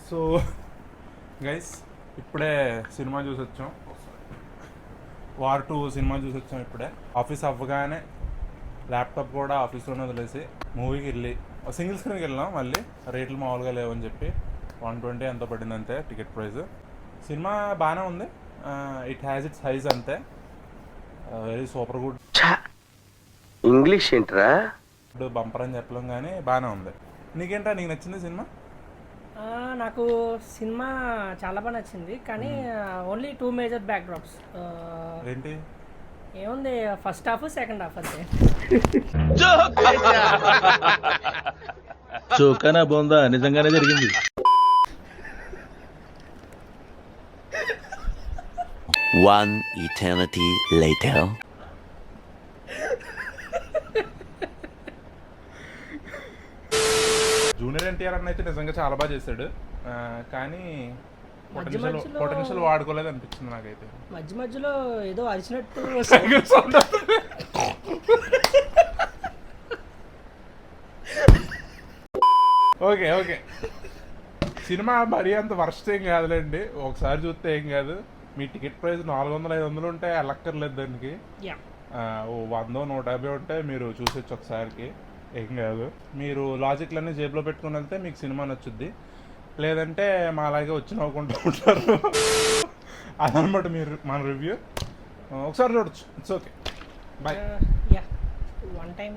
So guys ఇప్పుడే cinema చూసి వచ్చాం. వార్ 2 సినిమా చూసి వచ్చాం ఇప్పుడే. ఆఫీస్ అవ్వగానే ల్యాప్టాప్ కూడా ఆఫీస్లోనే వదిలేసి మూవీకి వెళ్ళి సింగిల్ స్క్రీన్కి వెళ్ళాం. మళ్ళీ రేట్లు మామూలుగా లేవని చెప్పి 120 ఎంతో పడింది అంతే టికెట్ ప్రైస్. సినిమా బాగానే ఉంది. ఇట్ హ్యాస్ ఇట్స్ హైస్ అంతే. Very super good. ఇంగ్లీష్ ఏంట్రా? బంపర్ అని చెప్పలేం కానీ బాగానే ఉంది. నీకేంటా, నీకు నచ్చింది సినిమా? నాకు సినిమా చాలా బాగా నచ్చింది, కానీ ఓన్లీ 2 మేజర్ బ్యాక్ డ్రాప్స్. ఏంటి? ఏముంది, ఫస్ట్ హాఫ్ సెకండ్ హాఫ్ అంతే. చోకానా బోందా నిజంగానే జరిగింది. One eternity later. Junior NTR అన్న అయితే నిజంగా చాలా బాగా చేశాడు, కానీ పొటెన్షియల్ వాడుకోలేదు అనిపించింది నాకైతే. మధ్యలో ఏదో అరిచినట్టు ఓకే ఓకే, సినిమా మరీ అంత వర్స్ట్ ఏం కాదులేండి. ఒకసారి చూస్తే ఏం కాదు. మీ టికెట్ ప్రైస్ 400-500 ఉంటే వెళ్ళక్కర్లేదు దానికి. 100-150 ఉంటే మీరు చూసొచ్చు ఒకసారికి, ఏం కాదు. మీరు లాజిక్లన్నీ జేబులో పెట్టుకుని వెళ్తే మీకు సినిమా నచ్చుద్ది. లేదంటే మా అలాగే వచ్చి నవ్వుకుంటూ ఉంటారు. అదనమాట మీరు మన రివ్యూ. ఒకసారి చూడొచ్చు. It's okay. Bye. One time